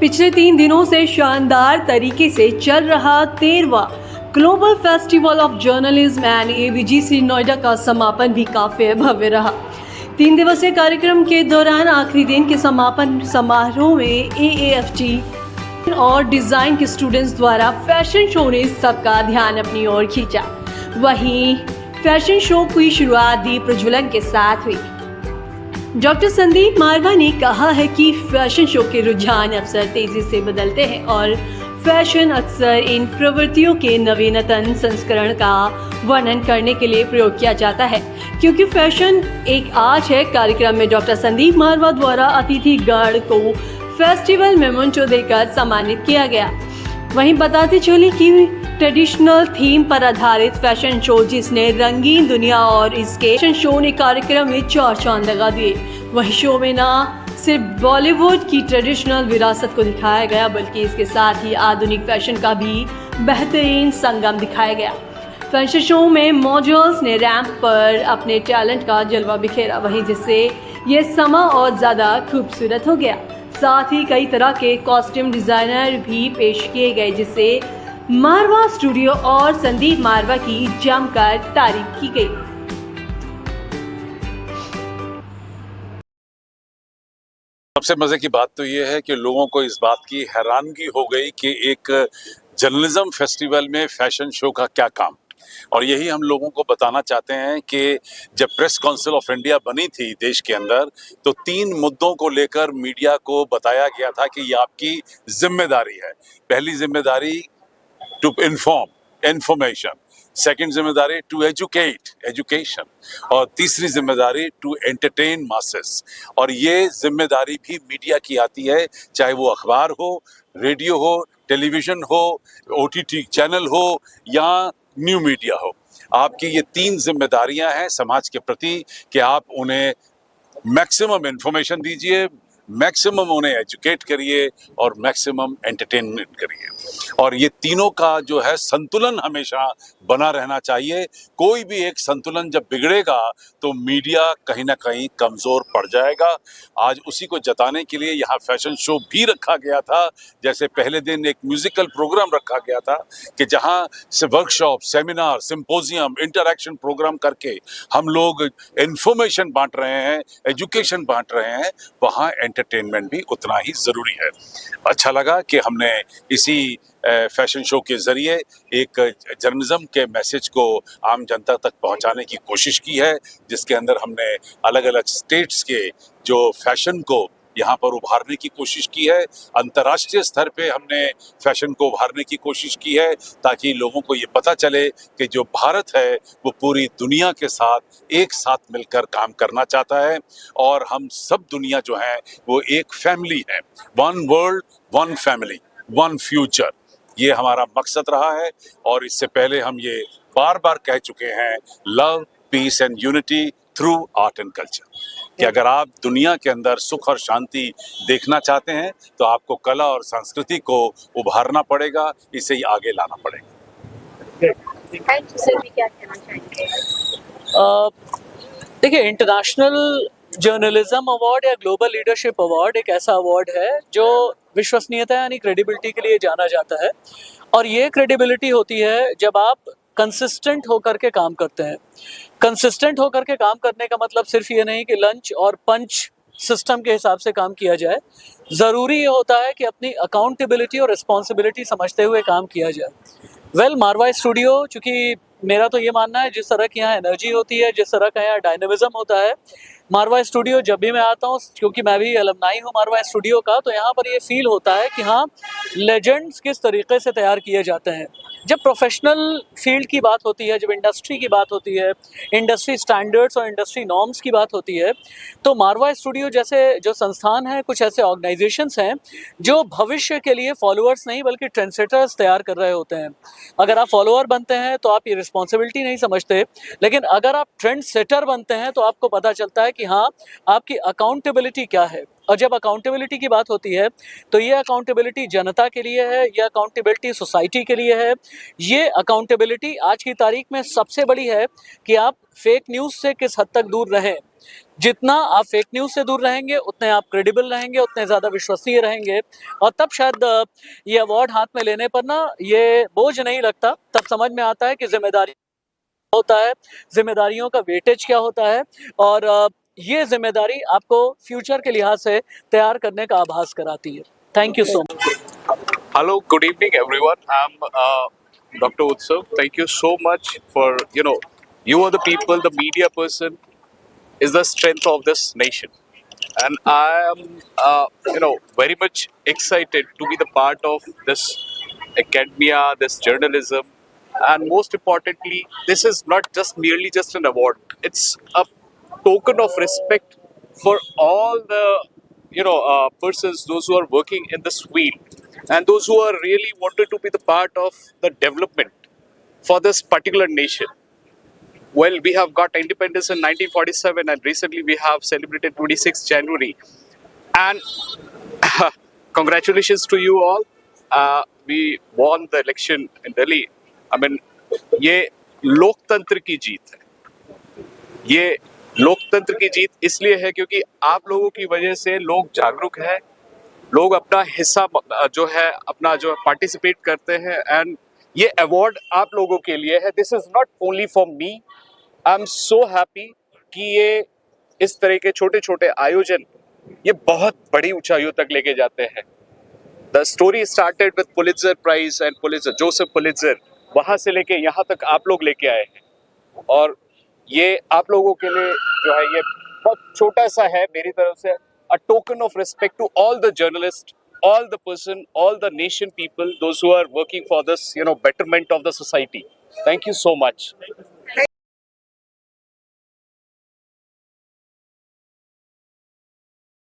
पिछले 3 दिनों से शानदार तरीके से चल रहा 13वां global festival of journalism and AVGC Noida का समापन भी काफी भव्य रहा। 3 दिवसीय कार्यक्रम के दौरान आखिरी दिन के समापन समारोह में एएफटी और डिजाइन के स्टूडेंट्स द्वारा फैशन शो ने सबका ध्यान अपनी ओर खींचा। वहीं फैशन शो की शुरुआत दीप प्रज्वलन के साथ हुई। डॉक्टर संदीप मारवा ने कहा है कि फैशन शो के रुझान अक्सर तेजी से बदलते हैं और फैशन अक्सर इन प्रवृत्तियों के नवीनतम संस्करण का वर्णन करने के लिए प्रयोग किया जाता है, क्योंकि फैशन एक आर्ट है। कार्यक्रम में डॉक्टर संदीप मारवा द्वारा अतिथि गण को फेस्टिवल मेमोंटो देकर सम्मानित किया गया। वहीं बताते चले कि ट्रेडिशनल थीम पर आधारित फैशन शो जिसने रंगीन दुनिया और इसके फैशन शो ने कार्यक्रम में 4 चांद लगा दिए। वहीं शो में ना सिर्फ बॉलीवुड की ट्रेडिशनल विरासत को दिखाया गया, बल्कि इसके साथ ही आधुनिक फैशन का भी बेहतरीन संगम दिखाया गया। फैशन शो में मॉडल्स ने रैंप पर अपने टैलेंट का जलवा बिखेरा, वहीं जिससे ये समा और ज़्यादा खूबसूरत हो गया। साथ ही कई तरह के कॉस्ट्यूम डिज़ाइनर भी पेश किए गए, जिससे मारवा स्टूडियो और संदीप मारवा की जमकर तारीफ की गई। सबसे मजे की बात तो ये है कि लोगों को इस बात की हैरानगी हो गई कि एक जर्नलिज्म फेस्टिवल में फैशन शो का क्या काम। और यही हम लोगों को बताना चाहते हैं कि जब प्रेस काउंसिल ऑफ इंडिया बनी थी देश के अंदर, तो 3 मुद्दों को लेकर मीडिया को बताया गया था कि ये आपकी जिम्मेदारी है। पहली जिम्मेदारी टू इन्फॉर्म, इंफॉर्मेशन। सेकंड जिम्मेदारी टू एजुकेट, एजुकेशन। और तीसरी जिम्मेदारी टू एंटरटेन मासेस। और ये जिम्मेदारी भी मीडिया की आती है, चाहे वो अखबार हो, रेडियो हो, टेलीविजन हो, ओटीटी चैनल हो या न्यू मीडिया हो। आपकी ये 3 जिम्मेदारियां हैं समाज के प्रति कि आप उन्हें मैक्सिमम इंफॉर्मेशन दीजिए, मैक्सिमम उन्हें एजुकेट करिए और मैक्सिमम एंटरटेनमेंट करिए। और ये तीनों का जो है संतुलन हमेशा बना रहना चाहिए। कोई भी एक संतुलन जब बिगड़ेगा तो मीडिया कहीं ना कहीं कमज़ोर पड़ जाएगा। आज उसी को जताने के लिए यहाँ फैशन शो भी रखा गया था। जैसे पहले दिन एक म्यूजिकल प्रोग्राम रखा गया था कि जहाँ से workshop, seminar, symposium, interaction programme करके हम लोग इंफॉर्मेशन बांट रहे हैं, एजुकेशन बांट रहे हैं, वहाँ एंटरटेनमेंट भी उतना ही ज़रूरी है। अच्छा लगा कि हमने इसी फैशन शो के ज़रिए एक जर्नलिज्म के मैसेज को आम जनता तक पहुंचाने की कोशिश की है, जिसके अंदर हमने अलग अलग स्टेट्स के जो फैशन को यहाँ पर उभारने की कोशिश की है। अंतर्राष्ट्रीय स्तर पे हमने फैशन को उभारने की कोशिश की है, ताकि लोगों को ये पता चले कि जो भारत है वो पूरी दुनिया के साथ एक साथ मिलकर काम करना चाहता है और हम सब दुनिया जो है वो एक फैमिली है। One world, one family, one future, ये हमारा मकसद रहा है। और इससे पहले हम ये बार बार कह चुके हैं, love, peace and unity through art and culture, कि अगर आप दुनिया के अंदर सुख और शांति देखना चाहते हैं तो आपको कला और संस्कृति को उभारना पड़ेगा, इसे ही आगे लाना पड़ेगा। क्या कहना चाहेंगे? देखिए, इंटरनेशनल जर्नलिज्म अवार्ड या ग्लोबल लीडरशिप अवार्ड एक ऐसा अवार्ड है जो विश्वसनीयता यानी क्रेडिबिलिटी के लिए जाना जाता है। और ये क्रेडिबिलिटी होती है जब आप कंसिस्टेंट होकर के काम करते हैं। कंसिस्टेंट होकर के काम करने का मतलब सिर्फ ये नहीं कि लंच और पंच सिस्टम के हिसाब से काम किया जाए। ज़रूरी ये होता है कि अपनी अकाउंटेबिलिटी और रिस्पॉन्सिबिलिटी समझते हुए काम किया जाए। मारवा स्टूडियो, चूँकि मेरा तो ये मानना है जिस तरह की यहाँ एनर्जी होती है, जिस तरह का यहाँ डायनेमिज्म होता है, मारवा स्टूडियो जब भी मैं आता हूँ, क्योंकि मैं भी अलमनाई हूँ मारवा स्टूडियो का, तो यहाँ पर ये फील होता है कि हाँ, लेजेंड्स किस तरीके से तैयार किए जाते हैं। जब प्रोफेशनल फील्ड की बात होती है, जब इंडस्ट्री की बात होती है, इंडस्ट्री स्टैंडर्ड्स और इंडस्ट्री नॉर्म्स की बात होती है, तो मारवा स्टूडियो जैसे जो संस्थान हैं, कुछ ऐसे ऑर्गेनाइजेशंस हैं जो भविष्य के लिए फॉलोअर्स नहीं बल्कि ट्रेंडसेटर्स तैयार कर रहे होते हैं। अगर आप फॉलोअर बनते हैं तो आप ये रिस्पॉन्सिबिलिटी नहीं समझते, लेकिन अगर आप ट्रेंड सेटर बनते हैं तो आपको पता चलता है कि हाँ, आपकी अकाउंटेबिलिटी क्या है। और जब अकाउंटेबिलिटी की बात होती है तो ये अकाउंटेबिलिटी जनता के लिए है, ये अकाउंटेबिलिटी सोसाइटी के लिए है। ये अकाउंटेबिलिटी आज की तारीख में सबसे बड़ी है कि आप फेक न्यूज़ से किस हद तक दूर रहें। जितना आप फेक न्यूज़ से दूर रहेंगे उतने आप क्रेडिबल रहेंगे, उतने ज़्यादा विश्वसनीय रहेंगे और तब शायद ये अवार्ड हाथ में लेने पर ना ये बोझ नहीं लगता, तब समझ में आता है कि जिम्मेदारी होता है, जिम्मेदारियों का वेटेज क्या होता है और ये जिम्मेदारी आपको फ्यूचर के लिहाज से तैयार करने का आभास कराती है। Thank you so much. Hello, good evening, everyone. I'm Dr. Utsav. Thank you so much for, you are the people, the media person is the strength of this nation. And I am, very much excited to be the part of this academia, this journalism. And most importantly, this is not just merely just an award. It's a token of respect for all the, persons, those who are working in this field and those who are really wanted to be the part of the development for this particular nation. Well, we have got independence in 1947 and recently we have celebrated 26th January. And congratulations to you all. We won the election in Delhi. I mean, ये लोकतंत्र की जीत है. ये लोकतंत्र की जीत इसलिए है क्योंकि आप लोगों की वजह से लोग जागरूक हैं, लोग अपना हिस्सा जो है अपना जो पार्टिसिपेट करते हैं एंड ये अवार्ड आप लोगों के लिए है. This is not only for me. I am so happy कि ये इस तरह के छोटे छोटे आयोजन ये बहुत बड़ी ऊंचाइयों तक लेके जाते हैं. The story started with Pulitzer prize and Pulitzer, Joseph Pulitzer, वहां से लेके यहाँ तक आप लोग लेके आए हैं और ये आप लोगों के लिए जो है ये बहुत छोटा सा है मेरी तरफ से. A token of respect to all the journalists, all the person, all the nation people, those who are working for this, betterment of the society. Thank you so much.